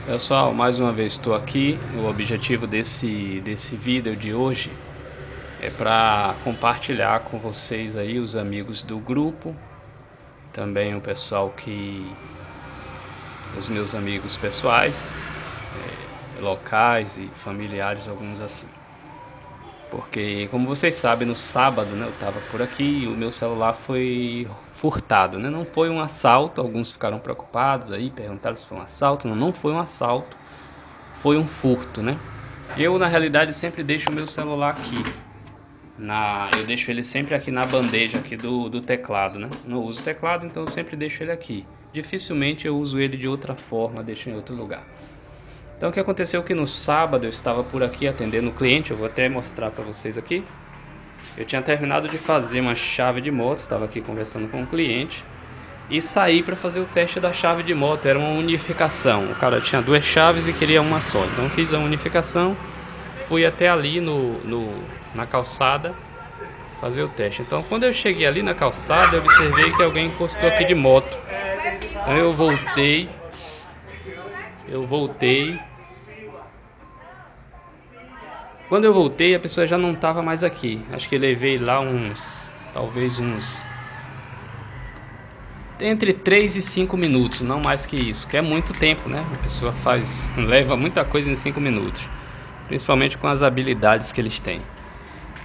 Pessoal, mais uma vez estou aqui. O objetivo desse vídeo de hoje é para compartilhar com vocês aí, os amigos do grupo, também o pessoal os meus amigos pessoais, locais e familiares, alguns assim. Porque, como vocês sabem, no sábado, né, eu estava por aqui e o meu celular foi furtado, né? Não foi um assalto, alguns ficaram preocupados aí, perguntaram se foi um assalto. Não, não foi um assalto, foi um furto, né? Eu, na realidade, sempre deixo o meu celular aqui. Eu deixo ele sempre aqui na bandeja aqui do teclado, né? Não uso teclado, então eu sempre deixo ele aqui. Dificilmente eu uso ele de outra forma, deixo em outro lugar. Então o que aconteceu é que no sábado eu estava por aqui atendendo o cliente, eu vou até mostrar para vocês aqui. Eu tinha terminado de fazer uma chave de moto, estava aqui conversando com o cliente e saí para fazer o teste da chave de moto. Era uma unificação, o cara tinha duas chaves e queria uma só, então eu fiz a unificação, fui até ali na calçada fazer o teste. Então quando eu cheguei ali na calçada, eu observei que alguém encostou aqui de moto. Então eu voltei. Quando eu voltei, a pessoa já não estava mais aqui. Acho que levei lá talvez entre 3 e 5 minutos, não mais que isso, que é muito tempo, né? A pessoa leva muita coisa em 5 minutos, principalmente com as habilidades que eles têm.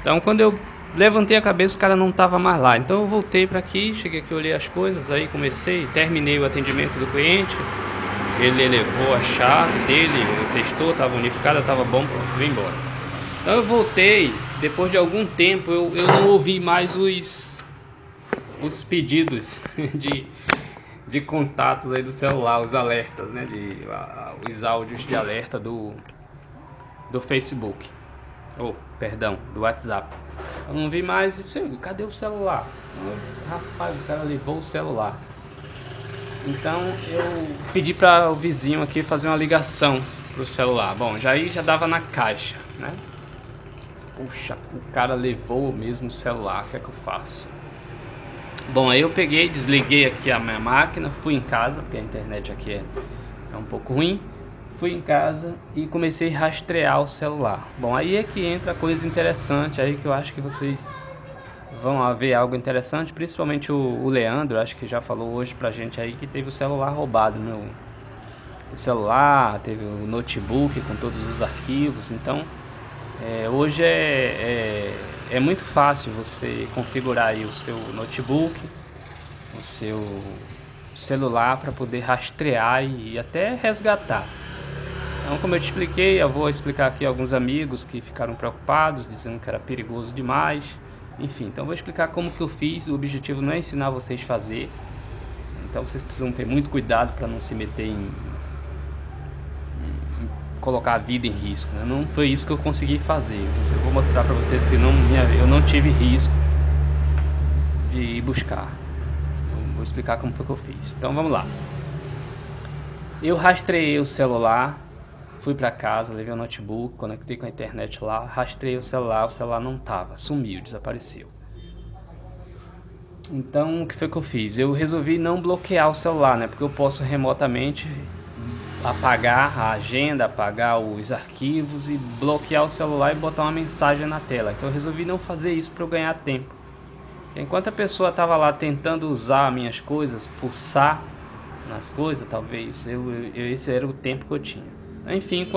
Então, quando eu levantei a cabeça, o cara não estava mais lá. Então eu voltei para aqui, cheguei aqui, olhei as coisas, aí terminei o atendimento do cliente. Ele levou a chave dele, testou, estava unificada, estava bom, pronto, vim embora. Então eu voltei, depois de algum tempo eu não ouvi mais os pedidos de contatos aí do celular, os alertas, né, os áudios de alerta do Facebook, perdão, do WhatsApp. Eu não vi mais, e disse, cadê o celular? Rapaz, o cara levou o celular. Então eu pedi para o vizinho aqui fazer uma ligação pro celular. Bom, já dava na caixa, né? Puxa, o cara levou mesmo o celular, o que é que eu faço? Bom, aí eu peguei, desliguei aqui a minha máquina, fui em casa, porque a internet aqui é um pouco ruim. Fui em casa e comecei a rastrear o celular. Bom, aí é que entra coisa interessante, aí que eu acho que vocês vão ver algo interessante, principalmente o Leandro, acho que já falou hoje pra gente aí que teve o celular roubado, né? O celular, teve o notebook com todos os arquivos. Então hoje é muito fácil você configurar aí o seu notebook, o seu celular, para poder rastrear e até resgatar. Então, como eu te expliquei, eu vou explicar aqui alguns amigos que ficaram preocupados, dizendo que era perigoso demais. Enfim, então vou explicar como que eu fiz. O objetivo não é ensinar vocês a fazer. Então vocês precisam ter muito cuidado para não se meter em colocar a vida em risco, né? Não foi isso que eu consegui fazer. Eu vou mostrar para vocês que eu não tive risco de ir buscar. Eu vou explicar como foi que eu fiz. Então vamos lá. Eu rastreei o celular, fui para casa, levei o notebook, conectei com a internet lá, rastreei o celular não tava, sumiu, desapareceu. Então o que foi que eu fiz? Eu resolvi não bloquear o celular, né? Porque eu posso remotamente apagar a agenda, apagar os arquivos e bloquear o celular e botar uma mensagem na tela. Então eu resolvi não fazer isso para eu ganhar tempo. Enquanto a pessoa estava lá tentando usar minhas coisas, fuçar nas coisas, talvez esse era o tempo que eu tinha. Enfim,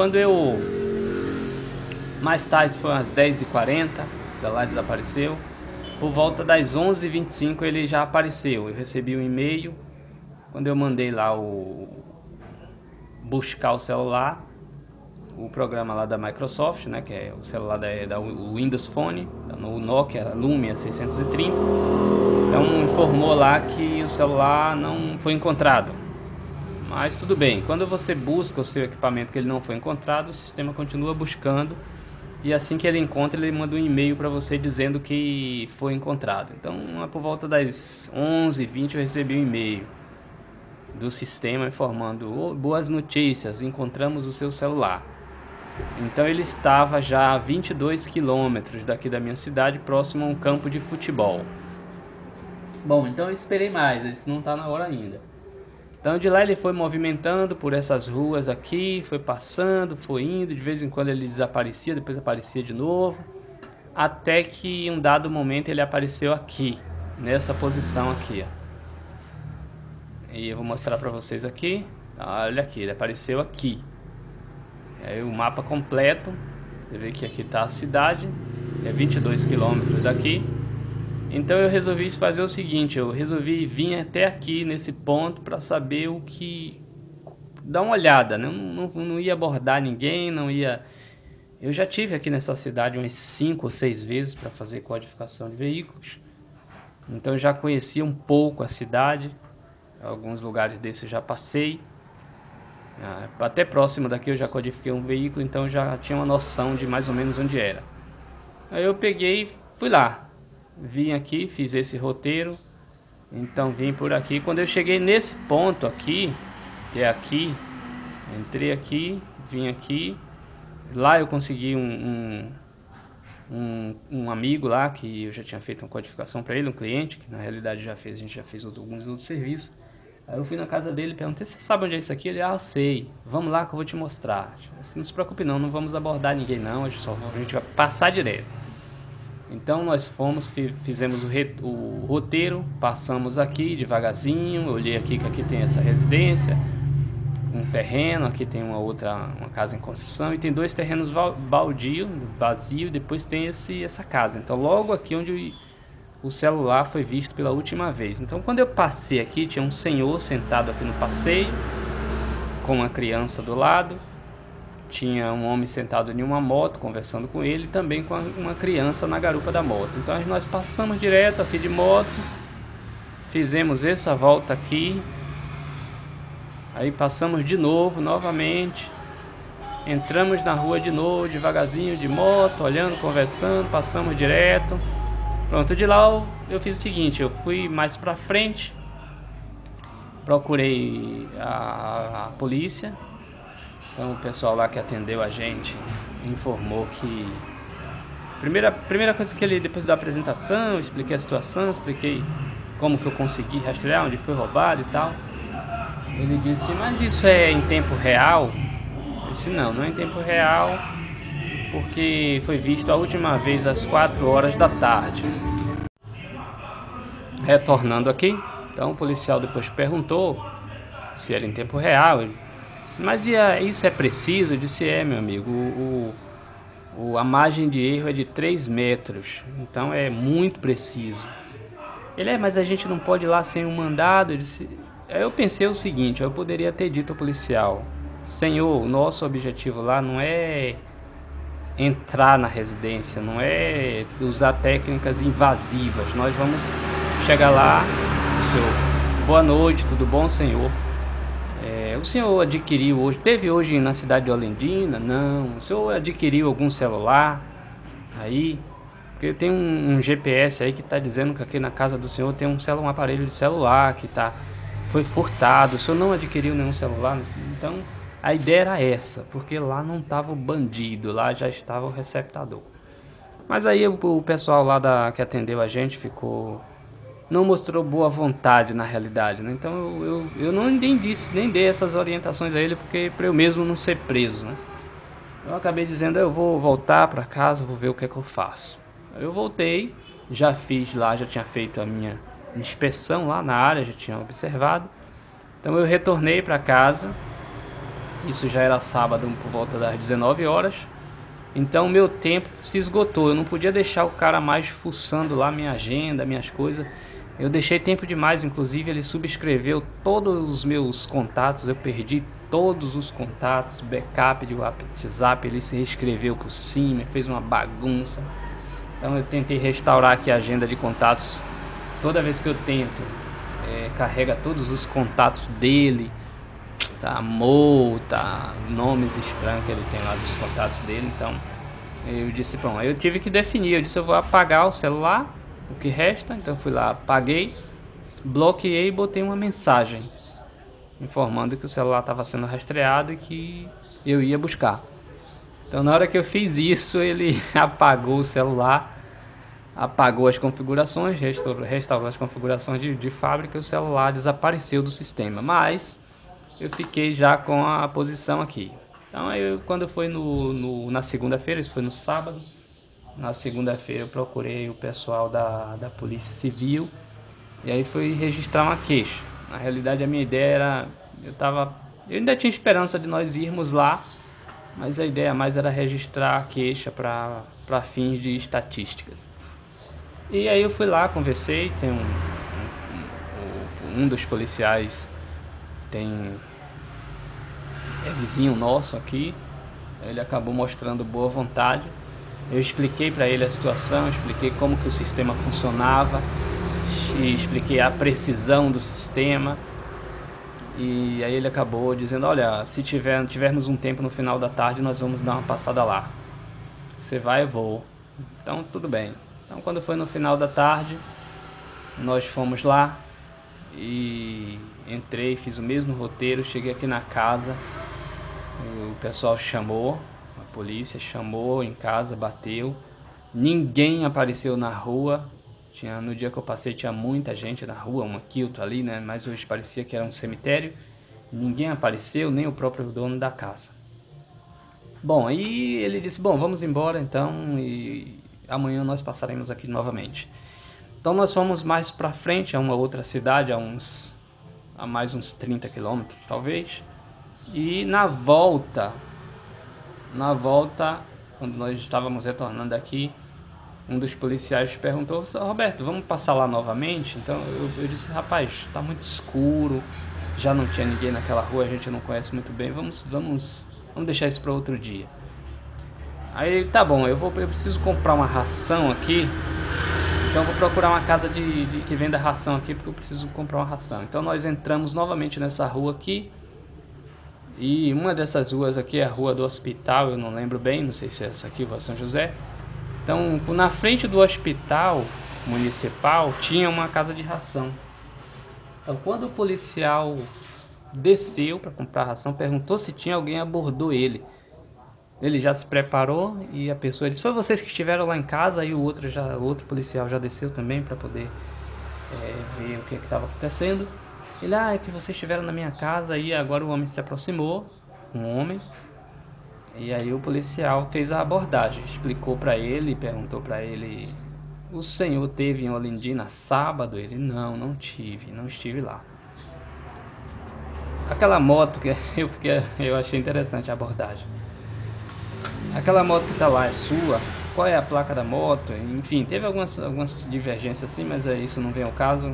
mais tarde, foi umas 10h40, o celular desapareceu. Por volta das 11h25 ele já apareceu. Eu recebi um e-mail. Quando eu mandei lá buscar o celular, o programa lá da Microsoft, né, que é o celular da Windows Phone, no Nokia Lumia 630, então informou lá que o celular não foi encontrado. Mas tudo bem, quando você busca o seu equipamento que ele não foi encontrado, o sistema continua buscando, e assim que ele encontra, ele manda um e-mail para você dizendo que foi encontrado. Então, por volta das 11h20 eu recebi um e-mail do sistema informando: boas notícias, encontramos o seu celular. Então ele estava já a 22 quilômetros daqui da minha cidade, próximo a um campo de futebol. Bom, então eu esperei mais, isso não está na hora ainda. Então de lá ele foi movimentando por essas ruas aqui, foi passando, foi indo, de vez em quando ele desaparecia, depois aparecia de novo, até que em um dado momento ele apareceu aqui, nessa posição aqui, ó. E eu vou mostrar para vocês aqui. Olha aqui, ele apareceu aqui. Aí o mapa completo, você vê que aqui está a cidade, é 22 quilômetros daqui. Então eu resolvi fazer o seguinte, eu resolvi vir até aqui nesse ponto para saber o que... dar uma olhada, né? Não ia abordar ninguém, não ia... Eu já tive aqui nessa cidade umas 5 ou 6 vezes para fazer codificação de veículos. Então eu já conhecia um pouco a cidade, alguns lugares desses eu já passei. Até próximo daqui eu já codifiquei um veículo, então eu já tinha uma noção de mais ou menos onde era. Aí eu peguei, fui lá. Vim aqui, fiz esse roteiro. Então vim por aqui. Quando eu cheguei nesse ponto aqui, que é aqui, entrei aqui, vim aqui. Lá eu consegui um amigo lá, que eu já tinha feito uma codificação para ele, um cliente, que na realidade a gente já fez alguns outros serviços. Aí eu fui na casa dele e perguntei, você sabe onde é isso aqui? Ele, sei, vamos lá que eu vou te mostrar. Assim, não se preocupe não vamos abordar ninguém não, a gente vai passar direto. Então nós fomos, fizemos o roteiro, passamos aqui devagarzinho, eu olhei aqui que aqui tem essa residência, um terreno, aqui tem uma casa em construção e tem 2 terrenos baldio, vazio, depois tem essa casa. Então logo aqui onde o celular foi visto pela última vez. Então quando eu passei aqui, tinha um senhor sentado aqui no passeio, com uma criança do lado. Tinha um homem sentado em uma moto, conversando com ele, também com uma criança na garupa da moto. Então nós passamos direto aqui de moto, fizemos essa volta aqui, aí passamos de novo, novamente, entramos na rua de novo, devagarzinho, de moto, olhando, conversando, passamos direto. Pronto, de lá eu fiz o seguinte, eu fui mais pra frente, procurei a polícia. Então o pessoal lá que atendeu a gente informou que... Primeira coisa que ele, depois da apresentação, eu expliquei a situação, expliquei como que eu consegui rastrear, onde foi roubado e tal. Ele disse, mas isso é em tempo real? Eu disse, não é em tempo real, porque foi visto a última vez às 4 horas da tarde. Retornando aqui, então o policial depois perguntou se era em tempo real. Mas isso é preciso? Eu disse, meu amigo, a margem de erro é de 3 metros, então é muito preciso. Ele, mas a gente não pode ir lá sem um mandado. Aí eu pensei o seguinte, eu poderia ter dito ao policial, senhor, o nosso objetivo lá não é entrar na residência, não é usar técnicas invasivas, nós vamos chegar lá, senhor, boa noite, tudo bom, senhor? O senhor adquiriu hoje, teve hoje na cidade de Olindina? Não. O senhor adquiriu algum celular aí? Porque tem um GPS aí que está dizendo que aqui na casa do senhor tem um aparelho de celular que foi furtado. O senhor não adquiriu nenhum celular? Então a ideia era essa, porque lá não estava o bandido, lá já estava o receptador. Mas aí o pessoal lá que atendeu a gente não mostrou boa vontade na realidade, né? Então eu nem dei essas orientações a ele, porque para eu mesmo não ser preso, né? Eu acabei dizendo, eu vou voltar para casa, vou ver o que é que eu faço. Eu voltei, já tinha feito a minha inspeção lá na área, já tinha observado. Então eu retornei para casa, isso já era sábado por volta das 19 horas. Então meu tempo se esgotou, eu não podia deixar o cara mais fuçando lá minha agenda, minhas coisas. Eu deixei tempo demais, inclusive ele subscreveu todos os meus contatos, eu perdi todos os contatos, backup de WhatsApp, ele se reescreveu por cima, fez uma bagunça. Então eu tentei restaurar aqui a agenda de contatos, toda vez que eu tento, carrega todos os contatos dele, nomes estranhos que ele tem lá dos contatos dele. Então eu disse, bom, aí eu tive que definir, eu disse, eu vou apagar o celular, o que resta. Então fui lá, apaguei, bloqueei e botei uma mensagem informando que o celular estava sendo rastreado e que eu ia buscar. Então na hora que eu fiz isso, ele apagou o celular apagou as configurações, restaurou as configurações de fábrica e o celular desapareceu do sistema. Mas eu fiquei já com a posição aqui. Então quando foi na segunda-feira, isso foi no sábado, na segunda-feira eu procurei o pessoal da Polícia Civil e aí fui registrar uma queixa. Na realidade a minha ideia era, eu ainda tinha esperança de nós irmos lá, mas a ideia mais era registrar a queixa para fins de estatísticas. E aí eu fui lá, conversei, tem um dos policiais é vizinho nosso aqui, ele acabou mostrando boa vontade. Eu expliquei para ele a situação, expliquei como que o sistema funcionava, expliquei a precisão do sistema. E aí ele acabou dizendo, olha, se tivermos um tempo no final da tarde, nós vamos dar uma passada lá. Você vai, eu vou. Então tudo bem. Então quando foi no final da tarde, nós fomos lá e entrei, fiz o mesmo roteiro, cheguei aqui na casa, o pessoal chamou, a polícia chamou em casa, bateu, ninguém apareceu na rua. No dia que eu passei tinha muita gente na rua, uma quilto ali, né? Mas hoje parecia que era um cemitério. Ninguém apareceu, nem o próprio dono da casa. Bom, aí ele disse, bom, vamos embora então e amanhã nós passaremos aqui novamente. Então nós fomos mais pra frente, a uma outra cidade, a mais uns 30 quilômetros talvez. E na volta, quando nós estávamos retornando aqui, um dos policiais perguntou, Roberto, vamos passar lá novamente? Então eu disse, rapaz, tá muito escuro, já não tinha ninguém naquela rua, a gente não conhece muito bem, vamos deixar isso para outro dia. Aí tá bom, eu preciso comprar uma ração aqui, então eu vou procurar uma casa que venda ração aqui, porque eu preciso comprar uma ração. Então nós entramos novamente nessa rua aqui, e uma dessas ruas aqui é a rua do hospital, eu não lembro bem, não sei se é essa aqui, Rua São José. Então, na frente do hospital municipal tinha uma casa de ração. Então, quando o policial desceu para comprar ração, perguntou se tinha alguém, abordou ele. Ele já se preparou e a pessoa disse, foi vocês que estiveram lá em casa? Aí o outro policial já desceu também para poder ver o que estava acontecendo. Ele, é que vocês estiveram na minha casa. E agora o homem se aproximou, um homem. E aí o policial fez a abordagem, explicou para ele, perguntou para ele, o senhor teve em Olindina sábado? Ele, não estive lá. Aquela moto que eu achei interessante a abordagem. Aquela moto que está lá é sua? Qual é a placa da moto? Enfim, teve algumas divergências assim, mas isso não vem ao caso.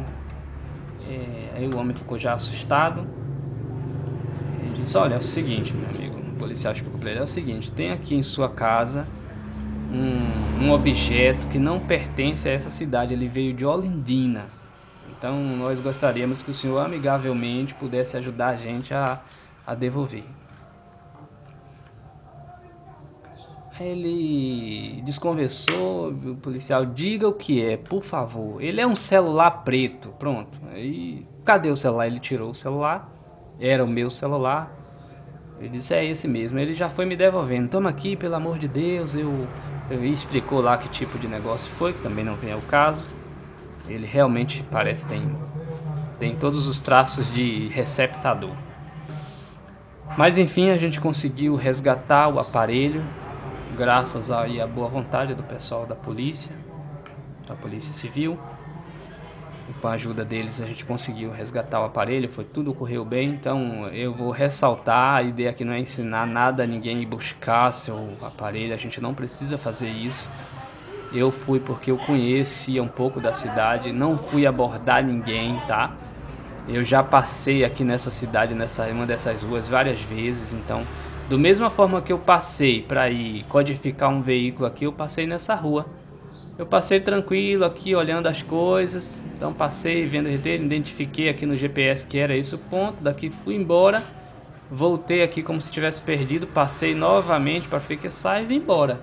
Aí o homem ficou já assustado. Ele disse, olha, é o seguinte, meu amigo. O policial explicou para ele, é o seguinte, tem aqui em sua casa um objeto que não pertence a essa cidade, ele veio de Olindina. Então nós gostaríamos que o senhor amigavelmente pudesse ajudar a gente a devolver. Aí ele desconversou, o policial, diga o que é, por favor. Ele é um celular preto, pronto. Aí, cadê o celular? Ele tirou o celular, era o meu celular. Ele disse, é esse mesmo. Ele já foi me devolvendo. Toma aqui, pelo amor de Deus. Eu explicou lá que tipo de negócio foi, que também não vem ao caso. Ele realmente parece tem todos os traços de receptador. Mas enfim, a gente conseguiu resgatar o aparelho, graças aí à boa vontade do pessoal da Polícia Civil. E com a ajuda deles a gente conseguiu resgatar o aparelho, tudo correu bem. Então eu vou ressaltar, a ideia aqui não é ensinar nada a ninguém ir buscar seu aparelho, a gente não precisa fazer isso. Eu fui porque eu conhecia um pouco da cidade, não fui abordar ninguém, tá? Eu já passei aqui nessa cidade, uma dessas ruas várias vezes, então da mesma forma que eu passei para ir codificar um veículo aqui, eu passei nessa rua. Eu passei tranquilo aqui, olhando as coisas. Então passei, vendo o roteiro, identifiquei aqui no GPS que era esse o ponto. Daqui fui embora, voltei aqui como se tivesse perdido, passei novamente para fixar e vim embora.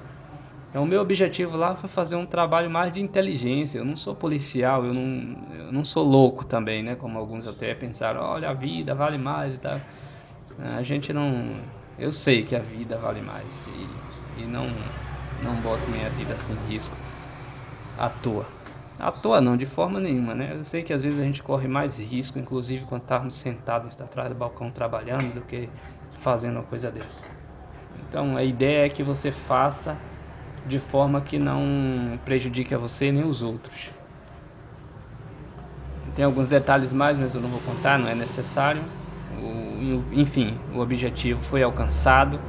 Então o meu objetivo lá foi fazer um trabalho mais de inteligência. Eu não sou policial, eu não sou louco também, né? Como alguns até pensaram, olha, a vida vale mais e tal. A gente não... Eu sei que a vida vale mais e não boto minha vida assim em risco. à toa. À toa não, de forma nenhuma, né? Eu sei que às vezes a gente corre mais risco, inclusive quando estamos sentados atrás do balcão trabalhando, do que fazendo uma coisa dessa. Então a ideia é que você faça de forma que não prejudique a você nem os outros. Tem alguns detalhes mais, mas eu não vou contar, não é necessário. Enfim, o objetivo foi alcançado.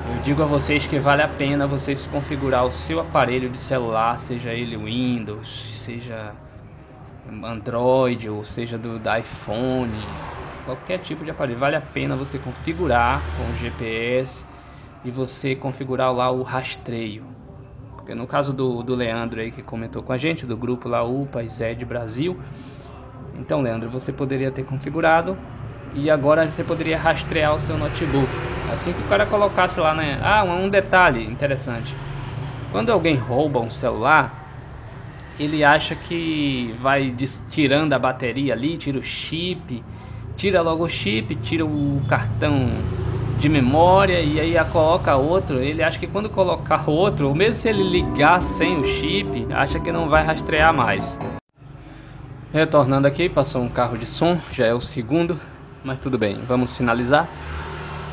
Eu digo a vocês que vale a pena vocês configurar o seu aparelho de celular, seja ele Windows, seja Android, ou seja da iPhone, qualquer tipo de aparelho. Vale a pena você configurar com o GPS e você configurar lá o rastreio. Porque no caso do Leandro aí que comentou com a gente, do grupo lá UPA e Zed Brasil, então Leandro, você poderia ter configurado e agora você poderia rastrear o seu notebook. Assim que o cara colocasse lá, né? Um detalhe interessante. Quando alguém rouba um celular, ele acha que vai tirando a bateria ali, tira o chip, tira logo o chip, tira o cartão de memória e aí coloca outro. Ele acha que quando colocar outro, ou mesmo se ele ligar sem o chip, acha que não vai rastrear mais. Retornando aqui, passou um carro de som, já é o segundo, mas tudo bem, vamos finalizar.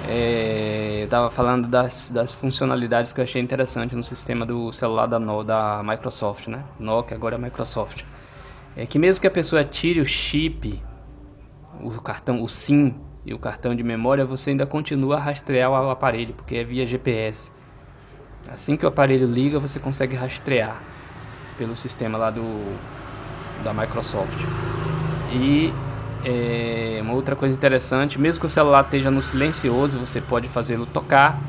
Eu estava falando das funcionalidades que eu achei interessante no sistema do celular da Microsoft, né? Nokia, agora é Microsoft. É que mesmo que a pessoa tire o chip, o cartão, o SIM e o cartão de memória, você ainda continua a rastrear o aparelho, porque é via GPS. Assim que o aparelho liga, você consegue rastrear pelo sistema lá da Microsoft. E uma outra coisa interessante, mesmo que o celular esteja no silencioso, você pode fazê-lo tocar,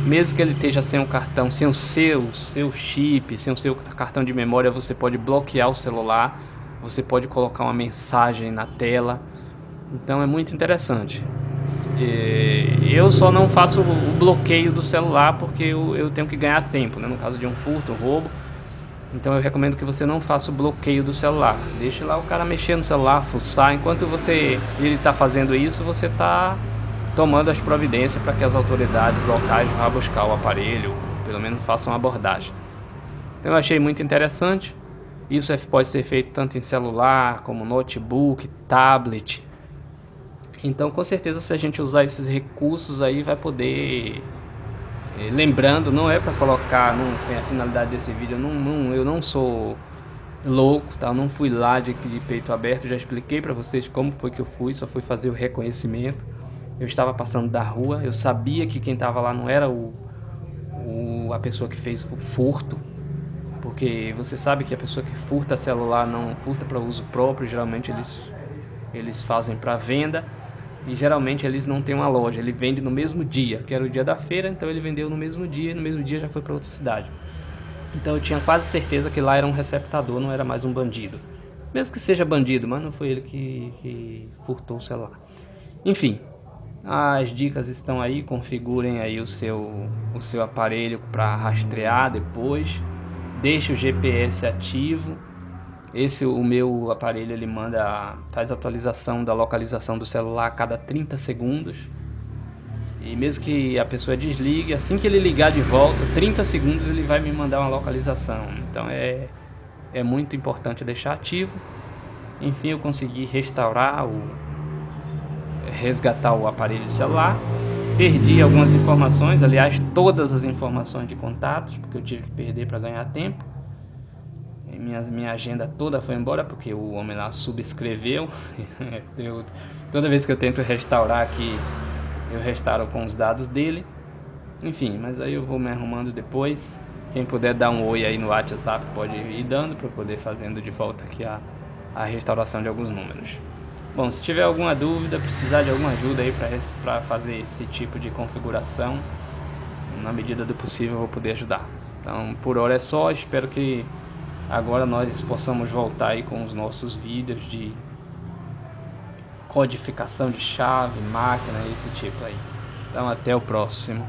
mesmo que ele esteja sem o cartão, sem o seu chip, sem o seu cartão de memória, você pode bloquear o celular, você pode colocar uma mensagem na tela. Então é muito interessante. Eu só não faço o bloqueio do celular porque eu tenho que ganhar tempo, né? No caso de um furto, um roubo. Então eu recomendo que você não faça o bloqueio do celular. Deixe lá o cara mexer no celular, fuçar. Enquanto ele está fazendo isso, você está tomando as providências para que as autoridades locais vá buscar o aparelho, ou pelo menos façam uma abordagem. Então eu achei muito interessante. Isso pode ser feito tanto em celular, como notebook, tablet. Então com certeza se a gente usar esses recursos aí vai poder... Lembrando, não é para colocar, não tem a finalidade desse vídeo, eu não sou louco, tá? Eu não fui lá de peito aberto, já expliquei para vocês como foi que eu fui, só fui fazer o reconhecimento. Eu estava passando da rua, eu sabia que quem estava lá não era a pessoa que fez o furto, porque você sabe que a pessoa que furta celular não furta para uso próprio, geralmente eles fazem para venda. E geralmente eles não têm uma loja, ele vende no mesmo dia, que era o dia da feira, então ele vendeu no mesmo dia e no mesmo dia já foi para outra cidade. Então eu tinha quase certeza que lá era um receptador, não era mais um bandido. Mesmo que seja bandido, mas não foi ele que furtou o celular. Enfim, as dicas estão aí, configurem aí o seu aparelho para rastrear depois. Deixe o GPS ativo. O meu aparelho ele faz atualização da localização do celular a cada 30 segundos. E mesmo que a pessoa desligue, assim que ele ligar de volta, 30 segundos ele vai me mandar uma localização. Então é muito importante deixar ativo. Enfim, eu consegui resgatar o aparelho de celular. Perdi algumas informações, aliás, todas as informações de contatos, porque eu tive que perder para ganhar tempo. Minha agenda toda foi embora porque o homem lá subscreveu. Toda vez que eu tento restaurar aqui, eu restauro com os dados dele. Enfim, mas aí eu vou me arrumando depois. Quem puder dar um oi aí no WhatsApp pode ir dando para eu poder fazendo de volta aqui a restauração de alguns números. Bom, se tiver alguma dúvida, precisar de alguma ajuda aí para fazer esse tipo de configuração, na medida do possível eu vou poder ajudar. Então por hora é só, espero que agora nós possamos voltar aí com os nossos vídeos de codificação de chave, máquina, esse tipo aí. Então até o próximo.